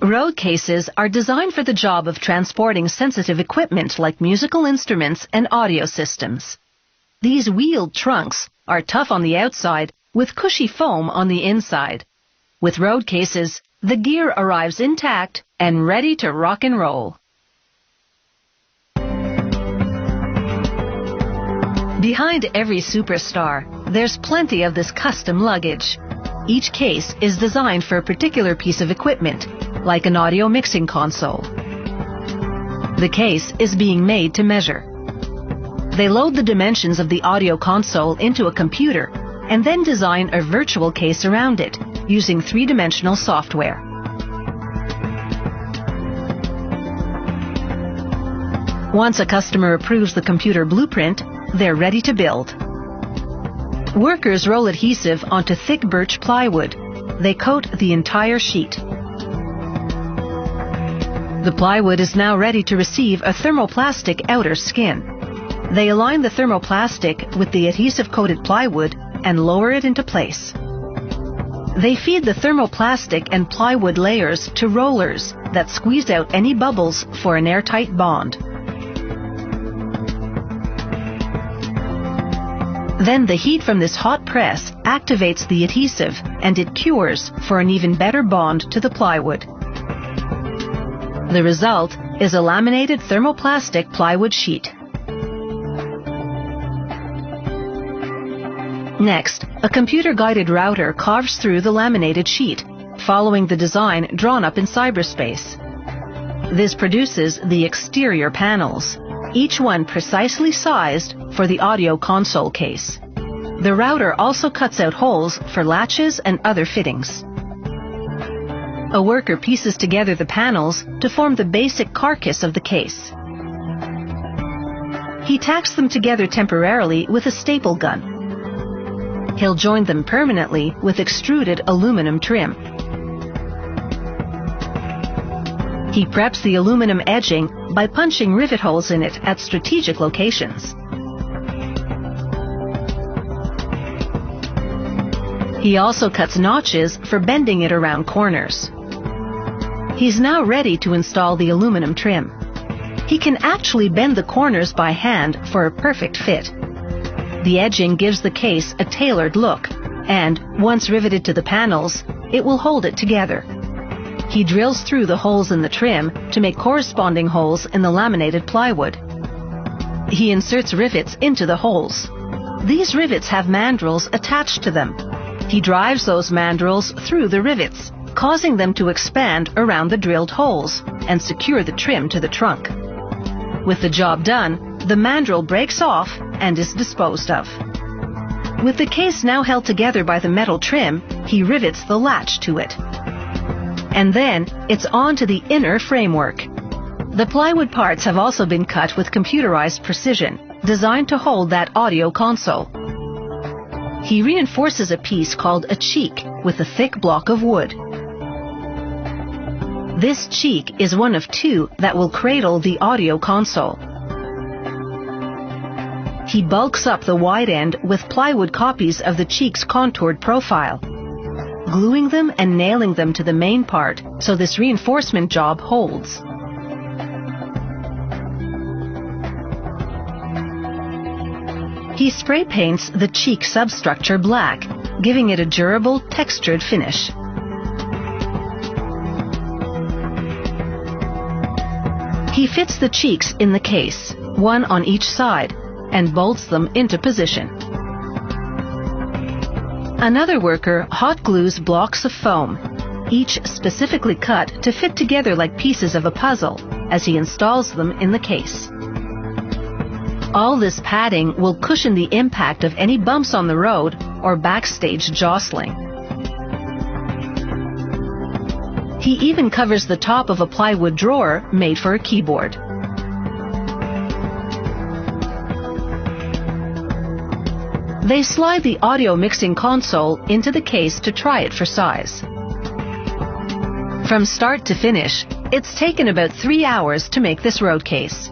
Road cases are designed for the job of transporting sensitive equipment like musical instruments and audio systems. These wheeled trunks are tough on the outside with cushy foam on the inside. With road cases, the gear arrives intact and ready to rock and roll. Behind every superstar, there's plenty of this custom luggage. Each case is designed for a particular piece of equipment, like an audio mixing console. The case is being made to measure. They load the dimensions of the audio console into a computer and then design a virtual case around it using three-dimensional software. Once a customer approves the computer blueprint, they're ready to build. Workers roll adhesive onto thick birch plywood. They coat the entire sheet. The plywood is now ready to receive a thermoplastic outer skin. They align the thermoplastic with the adhesive-coated plywood and lower it into place. They feed the thermoplastic and plywood layers to rollers that squeeze out any bubbles for an airtight bond. Then the heat from this hot press activates the adhesive and it cures for an even better bond to the plywood. The result is a laminated thermoplastic plywood sheet. Next, a computer-guided router carves through the laminated sheet, following the design drawn up in cyberspace. This produces the exterior panels, each one precisely sized for the audio console case. The router also cuts out holes for latches and other fittings. A worker pieces together the panels to form the basic carcass of the case. He tacks them together temporarily with a staple gun. He'll join them permanently with extruded aluminum trim. He preps the aluminum edging by punching rivet holes in it at strategic locations. He also cuts notches for bending it around corners. He's now ready to install the aluminum trim. He can actually bend the corners by hand for a perfect fit. The edging gives the case a tailored look, and once riveted to the panels, it will hold it together. He drills through the holes in the trim to make corresponding holes in the laminated plywood. He inserts rivets into the holes. These rivets have mandrels attached to them. He drives those mandrels through the rivets, causing them to expand around the drilled holes and secure the trim to the trunk. With the job done, the mandrel breaks off and is disposed of. With the case now held together by the metal trim, he rivets the latch to it. And then it's on to the inner framework. The plywood parts have also been cut with computerized precision, designed to hold that audio console. He reinforces a piece called a cheek with a thick block of wood. This cheek is one of two that will cradle the audio console. He bulks up the wide end with plywood copies of the cheek's contoured profile, gluing them and nailing them to the main part so this reinforcement job holds. He spray paints the cheek substructure black, giving it a durable, textured finish. He fits the cheeks in the case, one on each side, and bolts them into position. Another worker hot glues blocks of foam, each specifically cut to fit together like pieces of a puzzle, as he installs them in the case. All this padding will cushion the impact of any bumps on the road or backstage jostling. He even covers the top of a plywood drawer made for a keyboard. They slide the audio mixing console into the case to try it for size. From start to finish, it's taken about 3 hours to make this road case.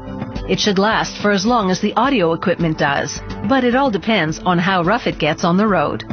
It should last for as long as the audio equipment does, but it all depends on how rough it gets on the road.